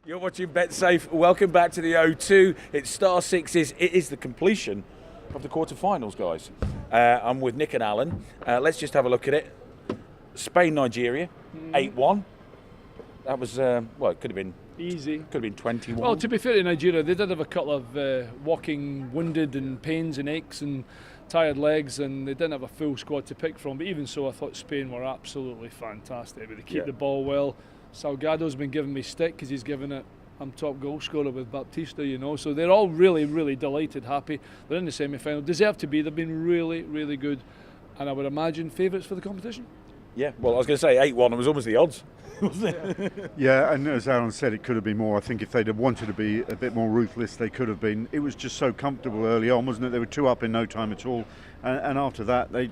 You're watching Bet Safe. Welcome back to the O2. It's Star Sixes. It is the completion of the quarterfinals, guys. I'm with Nick and Alan. Let's just have a look at it. Spain, Nigeria, 8-1. That was, it could have been easy. Could have been 21. Well, to be fair to Nigeria, they did have a couple of walking wounded and pains and aches and tired legs, and they didn't have a full squad to pick from. But even so, I thought Spain were absolutely fantastic. They keep the ball well. Salgado's been giving me stick because he's given it. I'm top goal scorer with Baptista, you know. So they're all really, really delighted, happy. They're in the semi-final. Deserve to be. They've been really, really good. And I would imagine favourites for the competition. Yeah, well, I was going to say 8-1. It was almost the odds, wasn't it? Yeah, and as Alan said, it could have been more. I think if they'd have wanted to be a bit more ruthless, they could have been. It was just so comfortable early on, wasn't it? They were 2 up in no time at all. And after that, they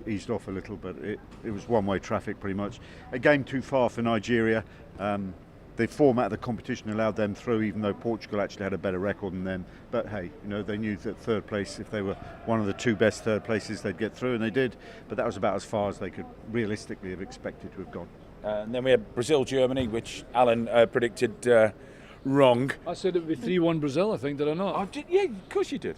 eased off a little, but it was one-way traffic pretty much. A game too far for Nigeria. The format of the competition allowed them through, even though Portugal actually had a better record than them. But hey, you know, they knew that third place, if they were one of the 2 best third places, they'd get through, and they did. But that was about as far as they could realistically have expected to have gone. And then we had Brazil, Germany, which Alan predicted wrong. I said it would be 3-1 Brazil, I think, did I not? Yeah, of course you did.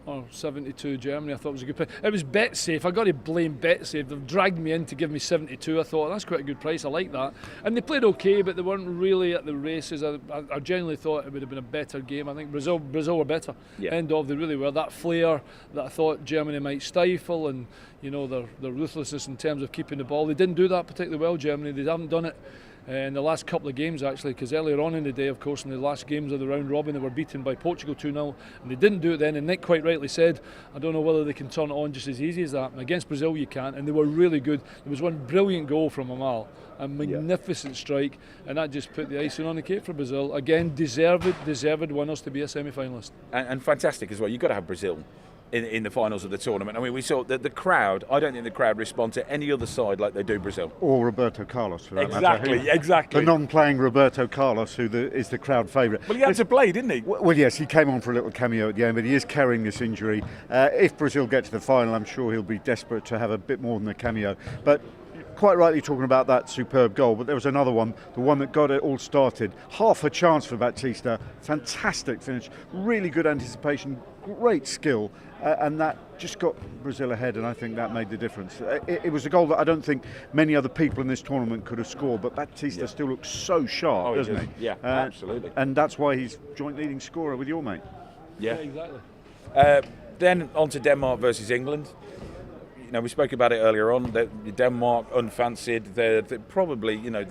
Or 72 Germany, I thought it was a good price. It was Bet Safe. I got to blame Bet Safe. They've dragged me in to give me 72. I thought that's quite a good price. I like that. And they played okay, but they weren't really at the races. I genuinely thought it would have been a better game. I think Brazil were better. Yeah. End of, they really were. That flair that I thought Germany might stifle, and you know their ruthlessness in terms of keeping the ball. They didn't do that particularly well. Germany. They haven't done it in the last couple of games, actually, because earlier on in the day, of course, in the last games of the round robin, they were beaten by Portugal 2-0, and they didn't do it then. And Nick quite rightly said, I don't know whether they can turn it on just as easy as that. And against Brazil, you can't, and they were really good. There was one brilliant goal from Amal, a magnificent strike, and that just put the icing on the cake for Brazil. Again, deserved winners to be a semi-finalist. And fantastic as well. You've got to have Brazil in the finals of the tournament. I mean, we saw that the crowd, I don't think the crowd respond to any other side like they do Brazil. Or Roberto Carlos, for that matter. Exactly. The non-playing Roberto Carlos, who is the crowd favourite. Well, he had to play, didn't he? Well, yes, he came on for a little cameo at the end, but he is carrying this injury. If Brazil get to the final, I'm sure he'll be desperate to have a bit more than a cameo. But quite rightly talking about that superb goal, but there was another one, the one that got it all started. Half a chance for Baptista, fantastic finish, really good anticipation, great skill, and that just got Brazil ahead, and I think that made the difference. It was a goal that I don't think many other people in this tournament could have scored, but Baptista still looks so sharp, doesn't he? Yeah, absolutely. And that's why he's joint leading scorer with your mate. Yeah, exactly. Then on to Denmark versus England. You know, we spoke about it earlier on. Denmark unfancied. They're probably, you know,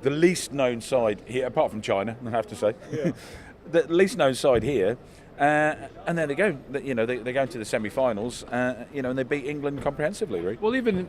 the least known side here, apart from China, I have to say. Yeah. The least known side here. And there they go. You know, they go into the semi-finals. You know, and they beat England comprehensively, right? Well, even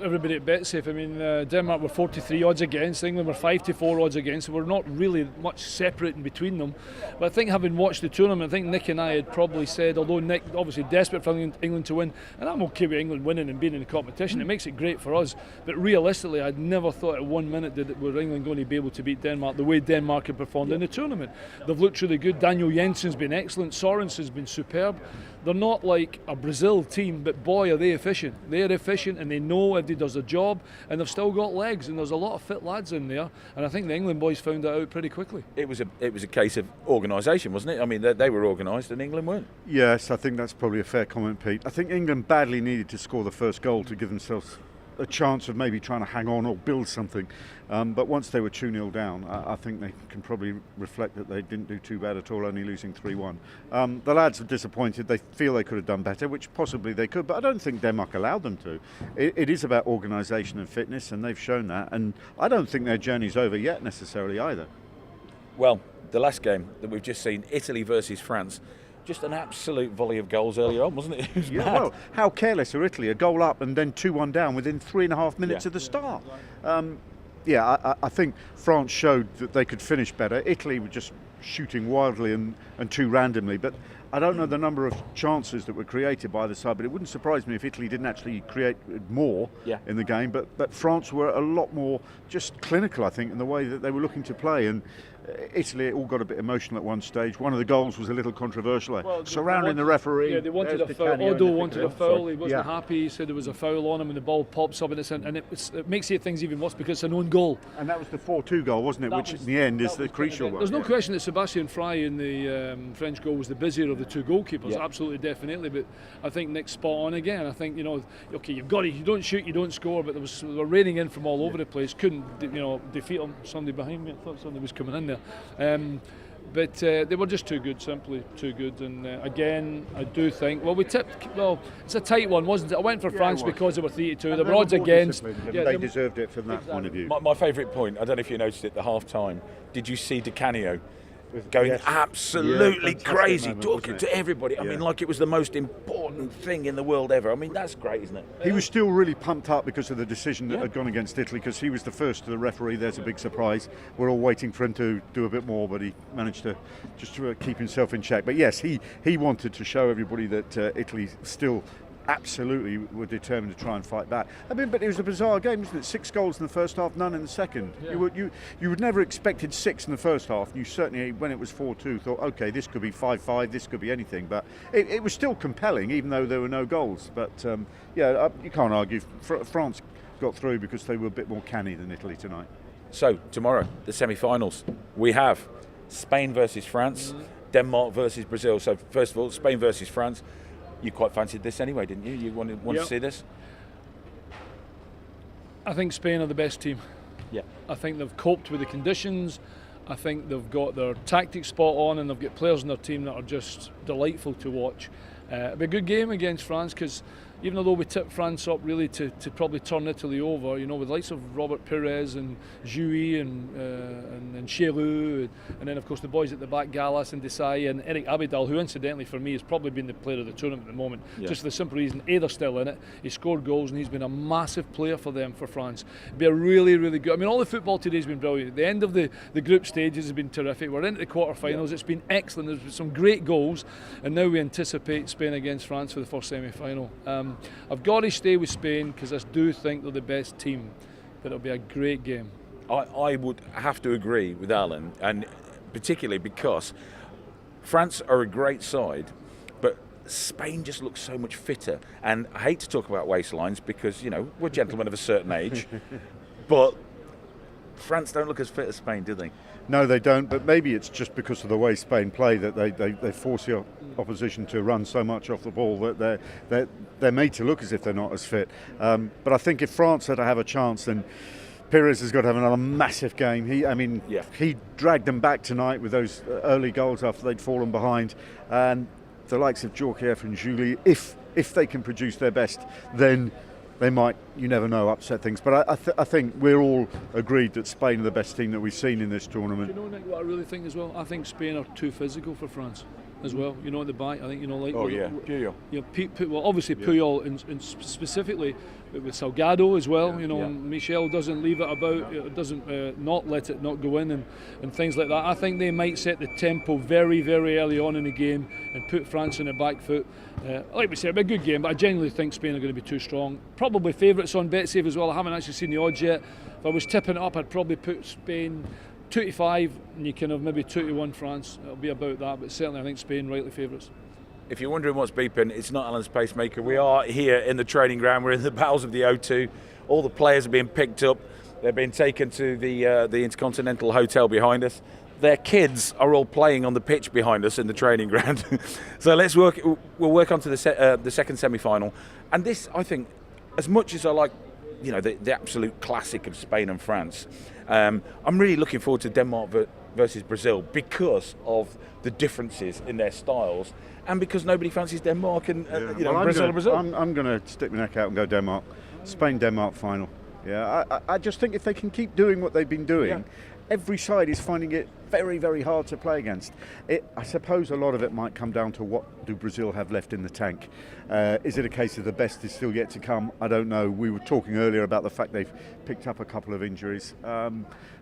everybody at BetSafe. I mean, Denmark were 43 odds against. England were 5-4 odds against. So we're not really much separate in between them. But I think, having watched the tournament, I think Nick and I had probably said, although Nick obviously desperate for England to win, and I'm okay with England winning and being in the competition. It makes it great for us. But realistically, I'd never thought at 1 minute were England going to be able to beat Denmark the way Denmark had performed in the tournament. They've looked really good. Daniel Jensen's been excellent. Sorensen's been superb. They're not like a Brazil team, but boy, are they efficient. They're efficient, and they know if he does a job, and they've still got legs, and there's a lot of fit lads in there, and I think the England boys found that out pretty quickly. It was a case of organisation, wasn't it? I mean, they were organised and England weren't. Yes, I think that's probably a fair comment, Pete. I think England badly needed to score the first goal to give themselves a chance of maybe trying to hang on or build something. But once they were 2-0 down, I think they can probably reflect that they didn't do too bad at all, only losing 3-1. The lads are disappointed. They feel they could have done better, which possibly they could, but I don't think Denmark allowed them to. It is about organisation and fitness, and they've shown that. And I don't think their journey's over yet necessarily either. Well, the last game that we've just seen, Italy versus France, just an absolute volley of goals earlier on, wasn't it? It was mad. Well, how careless are Italy? A goal up and then 2-1 down within 3.5 minutes of the start. I think France showed that they could finish better. Italy were just shooting wildly and too randomly, but I don't know the number of chances that were created by the side, but it wouldn't surprise me if Italy didn't actually create more in the game, but France were a lot more just clinical, I think, in the way that they were looking to play, and Italy all got a bit emotional at one stage. One of the goals was a little controversial, Well, surrounding the referee. Yeah, they wanted a foul. Odo wanted a foul. He wasn't happy. He said there was a foul on him, and the ball pops up, and it makes things even worse because it's an own goal. And that was the 4-2 goal, wasn't it? Which in the end is the crucial one. There's no question that Sebastian Frey in the French goal was the busier of the two goalkeepers. Absolutely, definitely. But I think Nick's spot on again. I think, okay, you've got it. You don't shoot, you don't score. But they were raining in from all over the place. Couldn't, defeat them. Somebody behind me. I thought somebody was coming in there. But they were just too good, simply too good. And again, I do think, we tipped, it's a tight one, wasn't it? I went for France because they were 3-2. The odds against. They deserved it from that point of view. My favourite point, I don't know if you noticed it at the half time, did you see Di Canio going absolutely crazy, talking to everybody? I mean, like it was the most important thing in the world ever. I mean, that's great, isn't it? He was still really pumped up because of the decision that had gone against Italy, because he was the first to the referee. There's a big surprise. We're all waiting for him to do a bit more, but he managed to just keep himself in check. But yes, he wanted to show everybody that Italy still absolutely were determined to try and fight back. I mean, but it was a bizarre game, wasn't it? 6 goals in the first half, none in the second. Yeah. You would never expected 6 in the first half. You certainly, when it was 4-2, thought, okay, this could be 5-5, this could be anything. But it was still compelling, even though there were no goals. But you can't argue. France got through because they were a bit more canny than Italy tonight. So tomorrow, the semi-finals, we have Spain versus France, Denmark versus Brazil. So first of all, Spain versus France. You quite fancied this anyway, didn't you? You wanted to see this? I think Spain are the best team. Yeah. I think they've coped with the conditions. I think they've got their tactics spot on, and they've got players in their team that are just delightful to watch. It'll be a good game against France, because even though we tipped France up really to probably turn Italy over, with the likes of Robert Pires and Jouy and Cherou, and then of course the boys at the back, Gallas and Desai and Eric Abidal, who incidentally for me has probably been the player of the tournament at the moment, just for the simple reason, they're still in it, he scored goals and he's been a massive player for them, for France. It'll be a really, really good, all the football today has been brilliant. The end of the group stages has been terrific. We're into the quarterfinals, it's been excellent, there's been some great goals, and now we anticipate Spain against France for the first semi-final. I've got to stay with Spain because I do think they're the best team, but it'll be a great game. I would have to agree with Alan, and particularly because France are a great side, but Spain just looks so much fitter. And I hate to talk about waistlines because, we're gentlemen of a certain age, but France don't look as fit as Spain, do they? No, they don't, but maybe it's just because of the way Spain play that they force the opposition to run so much off the ball that they're made to look as if they're not as fit. But I think if France are to have a chance, then Pires has got to have another massive game. He dragged them back tonight with those early goals after they'd fallen behind. And the likes of Djorkaeff and Julie, if they can produce their best, then they might, you never know, upset things. But I think we're all agreed that Spain are the best team that we've seen in this tournament. Do you know, Nick, what I really think as well? I think Spain are too physical for France as well. At the back, I think, Puyol. Obviously Puyol and specifically with Salgado as well. Michel doesn't leave it about, doesn't not let it not go in and things like that. I think they might set the tempo very, very early on in the game and put France on the back foot. Like we said, it'll be a good game, but I genuinely think Spain are going to be too strong. Probably favourites on BetSafe as well. I haven't actually seen the odds yet. If I was tipping it up, I'd probably put Spain 2-5, and you can have maybe 2-1 France. It'll be about that, but certainly I think Spain rightly favourites. If you're wondering what's beeping, it's not Alan's pacemaker. We are here in the training ground. We're in the bowels of the O2. All the players are being picked up. They're being taken to the Intercontinental Hotel behind us. Their kids are all playing on the pitch behind us in the training ground. So we'll work on to the second semi-final. And this, I think, as much as I like, the absolute classic of Spain and France, I'm really looking forward to Denmark versus Brazil because of the differences in their styles and because nobody fancies Denmark and Brazil. I'm going to stick my neck out and go Denmark. Spain-Denmark final. Yeah, I just think if they can keep doing what they've been doing, every side is finding it very, very hard to play against. I suppose a lot of it might come down to what do Brazil have left in the tank. Is it a case of the best is still yet to come? I don't know. We were talking earlier about the fact they've picked up a couple of injuries.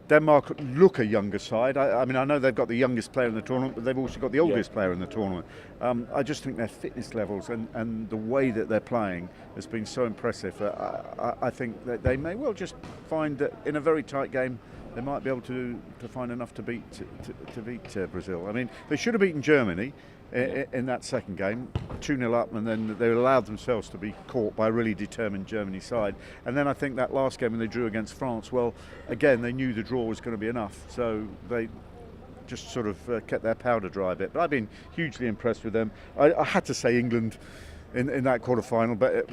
Denmark look a younger side. I know they've got the youngest player in the tournament, but they've also got the oldest player in the tournament. I just think their fitness levels and the way that they're playing has been so impressive that I think that they may well just find that in a very tight game they might be able to find enough to beat Brazil. I mean, they should have beaten Germany in that second game, 2-0 up, and then they allowed themselves to be caught by a really determined Germany side. And then I think that last game when they drew against France, well, again, they knew the draw was going to be enough, so they just sort of kept their powder dry a bit. But I've been hugely impressed with them. I had to say England in that quarter-final, but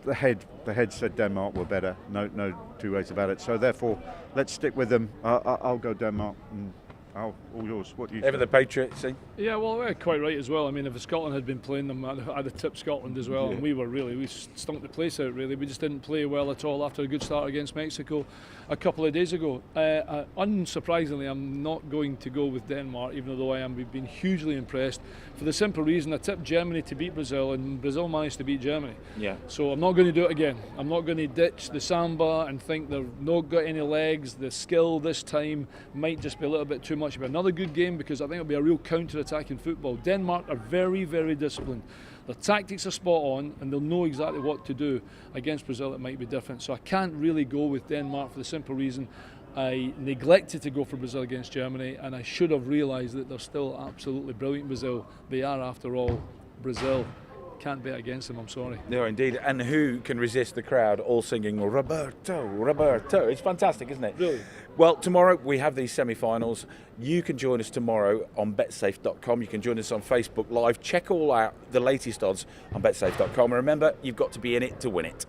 the head said Denmark were better. No two ways about it. So therefore, let's stick with them. I'll go Denmark. And all yours. What do you Ever the Patriots, see? Yeah, well, we're quite right as well. I mean, if Scotland had been playing them, I'd have tipped Scotland as well. And we stunk the place out, really. We just didn't play well at all after a good start against Mexico a couple of days ago. Unsurprisingly, I'm not going to go with Denmark, even though we've been hugely impressed, for the simple reason I tipped Germany to beat Brazil, and Brazil managed to beat Germany. Yeah. So I'm not going to do it again. I'm not going to ditch the samba and think they've not got any legs. The skill this time might just be a little bit too much. But another good game, because I think it'll be a real counter-attacking football. Denmark are very, very disciplined. Their tactics are spot on, and they'll know exactly what to do. Against Brazil, it might be different. So I can't really go with Denmark for the simple reason I neglected to go for Brazil against Germany, and I should have realised that they're still absolutely brilliant, Brazil. They are, after all, Brazil. Can't bet against them, I'm sorry. No, indeed. And who can resist the crowd all singing Roberto, Roberto? It's fantastic, isn't it? Really. Well, tomorrow we have these semi-finals. You can join us tomorrow on betsafe.com. You can join us on Facebook Live. Check all out the latest odds on betsafe.com. And remember, you've got to be in it to win it.